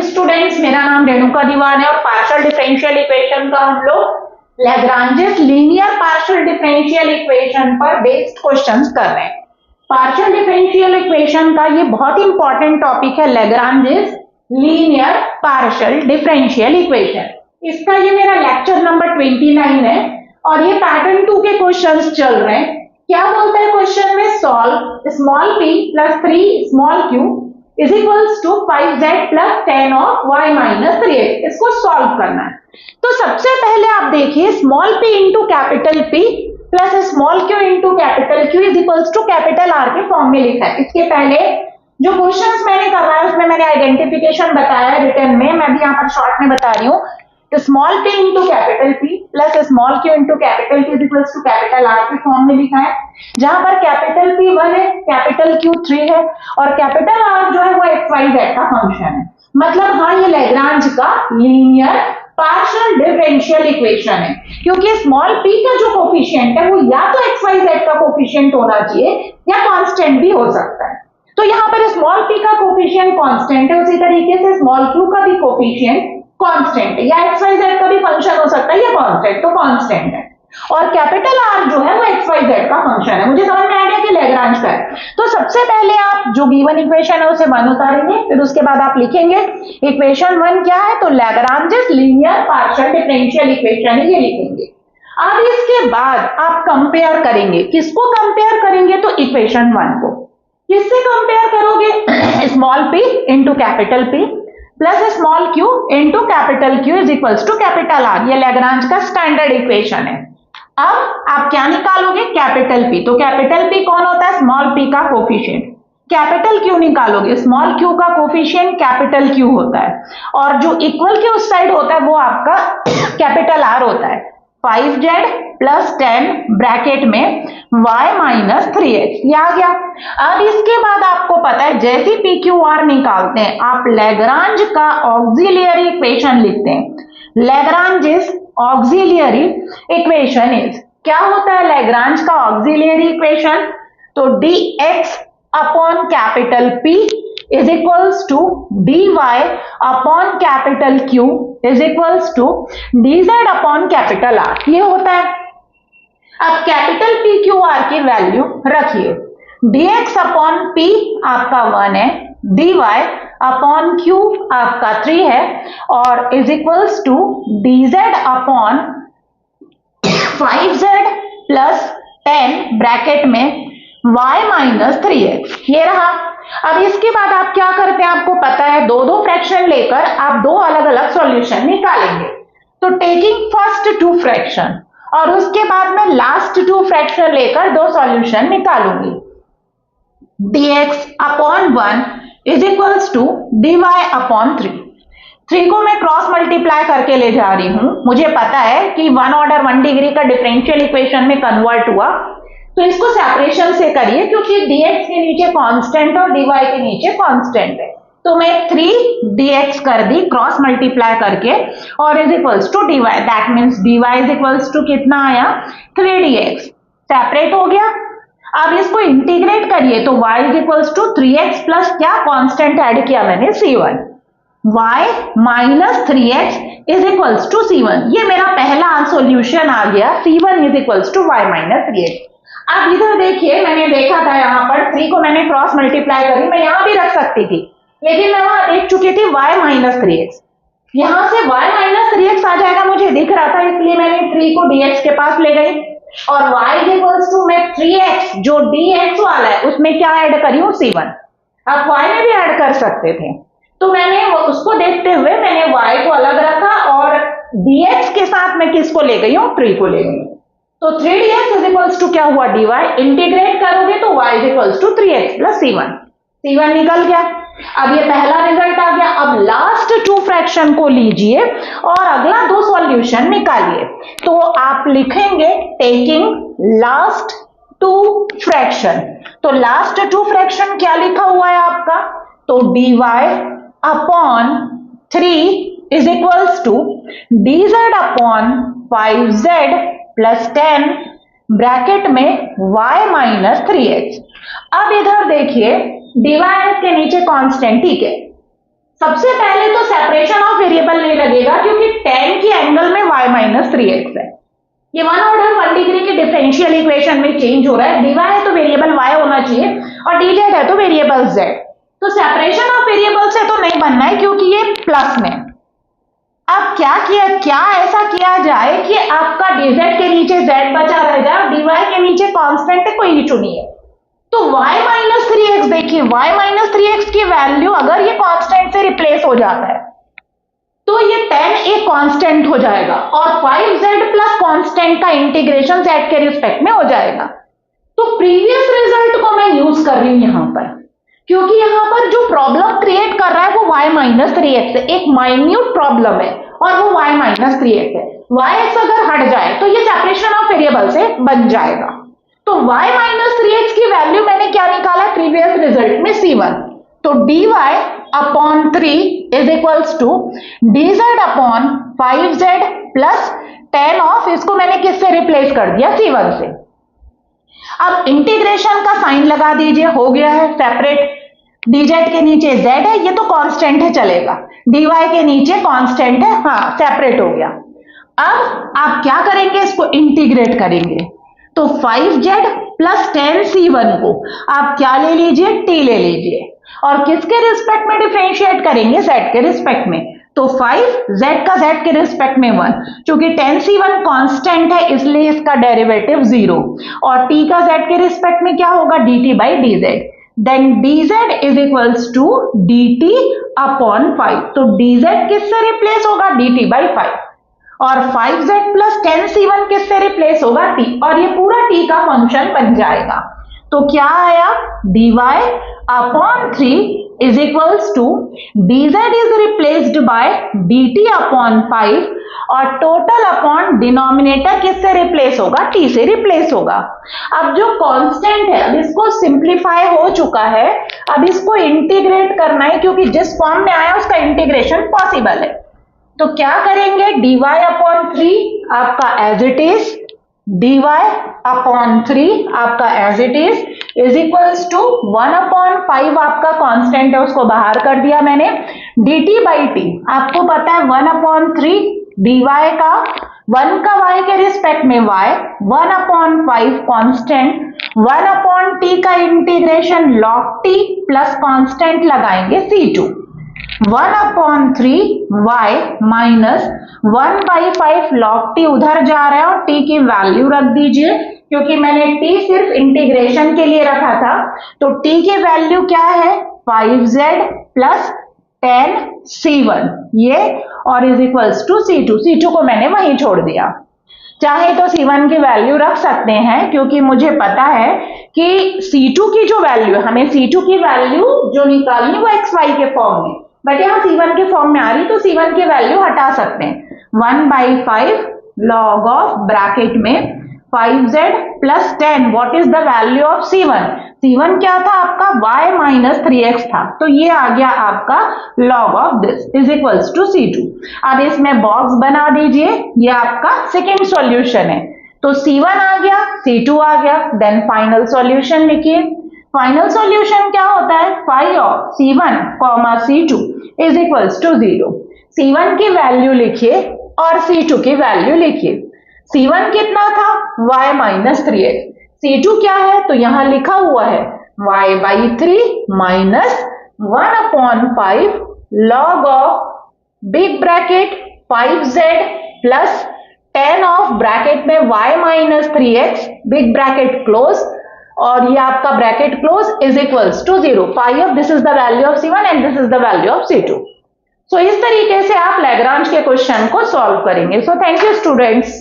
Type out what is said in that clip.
Students, मेरा नाम रेणुका दीवान है और पार्शियल डिफरेंशियल इक्वेशन का हम लोग Lagrange's linear partial differential equation पर बेस्ड क्वेश्चंस कर रहे हैं। पार्शियल डिफरेंशियल इक्वेशन का ये बहुत इंपॉर्टेंट टॉपिक है, Lagrange's linear partial differential equation. इसका ये मेरा लेक्चर नंबर 29 है और ये पैटर्न 2 के क्वेश्चंस चल रहे हैं। क्या बोलता है क्वेश्चन में, solve small p plus 3 small q is equals to 5z plus 10 of y minus 3x। इसको सॉल्व करना है। तो सबसे पहले आप देखिए, small p into capital P plus small q into capital Q is equals to capital R के form में लिखा है। इसके पहले जो क्वेश्चंस मैंने करवाया उसमें मैंने आइडेंटिफिकेशन बताया है रिटर्न में, मैं भी यहाँ पर शॉर्ट में बता रही हूँ। तो small p into capital P plus small q into capital Q is equals to capital R के फॉर्म में लिखा है, जहां पर कैपिटल P 1 है, कैपिटल Q 3 है और कैपिटल R जो है वो xyz का फंक्शन है। मतलब हाँ, ये लैग्रांज का लीनियर पार्शियल डिफरेंशियल इक्वेशन है, क्योंकि स्मॉल p का जो कोफिशिएंट है वो या तो xyz का कोफिशिएंट होना चाहिए या कांस्टेंट भी हो सकता है। तो यहाँ पर स्मॉल p का कोफिशिएंट कांस्टेंट है, उसी तरीके से स्मॉल q का भी कोफिशिएंट कांस्टेंट है, या xyz का भी फंक्शन हो सकता है या कांस्टेंट, तो कांस्टेंट है। और कैपिटल R जो है वो xyz का फंक्शन है। मुझे समझ में आ गया कि लैग्रांज का है। तो सबसे पहले आप जो गिवन इक्वेशन है उसे 1 उतारेंगे, फिर उसके बाद आप लिखेंगे इक्वेशन 1 क्या है, तो Lagrange's linear partial differential equation है, ये लिखेंगे। अब इसके बाद आप कंपेयर करेंगे, किसको कंपेयर करेंगे, तो इक्वेशन 1 को। किससे कंपेयर करोगे, small p into capital P plus small q into capital Q is equals to capital R। ये लैग्रांज का स्टैंडर्ड इक्वेशन है। अब आप क्या निकालोगे, कैपिटल P। तो कैपिटल P कौन होता है, स्मॉल p का कोफिशिएंट। कैपिटल Q निकालोगे, स्मॉल q का कोफिशिएंट कैपिटल Q होता है, और जो इक्वल के उस साइड होता है वो आपका कैपिटल R होता है। 5z प्लस 10 ब्रैकेट में y माइनस 3x, ये आ गया। अब इसके बाद आपको पता है, जैसे p q r निकालते हैं आप लैग्रांज का ऑक्सिलियरी इक्वेशन लिखते हैं। लैग्रांजेस ऑक्सिलियरी इक्वेशन इज, क्या होता है लैग्रांज का ऑक्सिलियरी इक्वेशन, तो dx upon capital P is equals to dy upon capital Q is equals to dz upon capital R, ये होता है। अब कैपिटल P Q R की वैल्यू रखिए, dx अपॉन P आपका 1 है, dy अपॉन Q आपका 3 है और is equals to dz upon 5z plus 10 bracket में y माइनस 3x, ये रहा। अब इसके बाद आप क्या करते हैं, आपको पता है दो फ्रैक्शन लेकर आप दो अलग अलग सॉल्यूशन निकालेंगे। तो टेकिंग फर्स्ट 2 फ्रैक्शन और उसके बाद में लास्ट 2 फ्रैक्शन लेकर दो सॉल्यूशन निकालूंगी। dx upon 1 is equals to dy upon 3 को मैं क्रॉस मल्टीप्लाई करके ले जा रही हूं। मुझे पता है कि 1 ऑर्डर 1 डिग्री का डिफरेंशियल इक्वेशन में कन्वर्ट हुआ, तो इसको सेपरेशन से करिए, क्योंकि dx के नीचे कांस्टेंट और dy के नीचे कांस्टेंट है। तो मैं 3 dx कर दी क्रॉस मल्टीप्लाई करके और is equals to dy, that means dy is equals to कितना आया, 3 dx। सेपरेट हो गया। अब इसको इंटीग्रेट करिए, तो y is equals to 3x plus क्या कांस्टेंट ऐड किया मैंने c1, y minus 3x is equals to c1। ये मेरा पहला सॉल्यूशन आ गया, c1 is equals to y minus 3x। अब इधर देखिए, मैंने देखा था यहाँ पर 3 को मैंने क्रॉस मल्टीप्लाई करी, मैं यहाँ भी रख सकती थी, लेकिन मैं वहां देख चुकी थी y माइनस 3x। यहाँ से y माइनस 3x आ जाएगा, मुझे दिख रहा था, इसलिए मैंने 3 को dx के पास ले गई और y इज इक्वल्स टू मैं 3x जो dx वाला है उसमें क्या ऐड करी हूँ, c1। आप y में भी ऐड कर सकते थे, तो मैंने उसको देखते हुए मैंने y को अलग रखा और dx के साथ मैं किसको ले गई हूँ, 3 को ले गई हूँ। तो 3dx इज इक्वल्स टू क्या हुआ, dy। इंटीग्रेट करोगे तो y is equals to 3x plus c1 निकल गया। अब ये पहला रिजल्ट आ गया। अब लास्ट 2 फ्रैक्शन को लीजिए और अगला 2 सॉल्यूशन निकालिए। तो आप लिखेंगे टेकिंग लास्ट 2 फ्रैक्शन। तो लास्ट 2 फ्रैक्शन क्या लिखा हुआ है आपका, तो dy upon 3 is equals to dz upon 5z plus 10 bracket में y माइनस 3x। अब इधर देखिए, dy के नीचे कांस्टेंट, ठीक है, सबसे पहले तो सेपरेशन ऑफ वेरिएबल नहीं लगेगा क्योंकि tan की एंगल में y माइनस 3x है। ये 1 ऑर्डर 1 डिग्री के डिफरेंशियल इक्वेशन में चेंज हो रहा है। dy है तो वेरिएबल y होना चाहिए और dz है तो वेरिएबल z। तो सेपरेशन ऑफ वेरिएबल से तो नहीं बनना है क्योंकि ये प्लस में। अब क्या ऐसा किया जाए कि आपका dz के नीचे z बचा रह जाए और dy के नीचे कांस्टेंट है, कोई इशू नहीं है। तो y माइनस 3x देखिए, y माइनस 3x की वैल्यू अगर ये कांस्टेंट से रिप्लेस हो जाता है तो ये tan एक कांस्टेंट हो जाएगा और 5z प्लस कांस्टेंट का इंटीग्रेशन z के रिस्पेक्ट में हो जाएगा। तो प्रीवियस रिजल्ट को मैं यूज कर रही हूं यहां पर क्योंकि यहां पर जो प्रॉब्लम क्रिएट कर रहा है वो y माइनस 3x है, एक माइन्यूट प्रॉब्लम है और वो y माइनस 3x है। yx अगर हट जाए तो ये सेपरेशन ऑफ वेरिएबल से बन जाएगा। तो y माइनस 3x की वैल्यू मैंने क्या निकाला प्रीवियस रिजल्ट में c1। तो dy upon 3 is equals to dz upon 5z plus tan of, इसको मैंने किससे रिप्लेस कर दिया c1 से। अब इंटीग्रेशन का साइन लगा दीजिए, हो गया है सेपरेट। dz के नीचे z है, ये तो कांस्टेंट है चलेगा, dy के नीचे कांस्टेंट है, हाँ सेपरेट हो गया। अब आप क्या करेंगे, इसको इंटीग्रेट करेंगे। तो 5z प्लस 10c1 को आप क्या ले लीजिए, t ले लीजिए और किसके रिस्पेक्ट में डिफरेंशिएट करेंगे, z के रिस्पेक्ट में। तो 5z का z के रिस्पेक्ट में 1, क्योंकि 10c1 कांस्टेंट है इसलिए इसका डेरिवेटिव 0 और t का z के रिस्पेक्ट में क्या होगा, dt by dz। Then dz is equals to dt upon 5। तो dz किससे रिप्लेस होगा, dt बाई 5 और 5z प्लस 10c1 किससे रिप्लेस होगा, t, और ये पूरा t का फंक्शन बन जाएगा। तो क्या आया, dy upon 3 is equals to dz is replaced by dt upon 5 और टोटल अपॉन डिनोमिनेटर किससे रिप्लेस होगा, t से रिप्लेस होगा। अब जो कांस्टेंट है, अब इसको सिंप्लीफाई हो चुका है, अब इसको इंटीग्रेट करना है क्योंकि जिस फॉर्म में आया उसका इंटीग्रेशन पॉसिबल है। तो क्या करेंगे, dy अपॉन 3 आपका as it is, dy upon 3 आपका as it is equals to 1 upon 5 आपका कांस्टेंट है, उसको बाहर कर दिया मैंने, dt बाई t आपको पता है 1 अपॉन 3 dy का 1 का y के रिस्पेक्ट में y, 1 upon 5 constant, 1 upon t का integration log t plus constant लगाएंगे c2, 1 upon 3 y minus 1 by 5 log t उधर जा रहा है और t की वैल्यू रख दीजिए क्योंकि मैंने t सिर्फ इंटीग्रेशन के लिए रखा था। तो t की वैल्यू क्या है, 5z प्लस 10c1 ये और is equals to c2। c2 को मैंने वहीं छोड़ दिया, चाहे तो c1 की वैल्यू रख सकते हैं क्योंकि मुझे पता है कि c2 की जो वैल्यू है, हमें c2 की वैल्यू जो निकालनी वो xy के फॉर्म में, बट यहाँ c1 के फॉर्म में आ रही तो c1 की वैल्यू हटा सकते हैं। 1 बाई 5 लॉग ऑफ ब्रैकेट में 5z plus 10, what is the value of c1, c1 क्या था आपका y माइनस 3x था, तो ये आ गया आपका log of this is equals to c2। अब इसमें बॉक्स बना दीजिए, ये आपका सेकेंड सॉल्यूशन है। तो c1 आ गया, c2 आ गया, देन फाइनल सॉल्यूशन लिखिए। फाइनल सॉल्यूशन क्या होता है, phi of c1 comma c2 is equals to 0। c1 की वैल्यू लिखिए और c2 की वैल्यू लिखिए। c1 कितना था, y माइनस 3x, c2 क्या है, तो यहां लिखा हुआ है y by 3 minus 1 upon 5 log of big bracket 5z plus 10 of bracket में y minus 3x big bracket close और ये आपका bracket close is equals to 0। Phi of this is the value of c1 and this is the value of c2। So इस तरीके से आप Lagrange के question को सॉल्व करेंगे। So thank you students.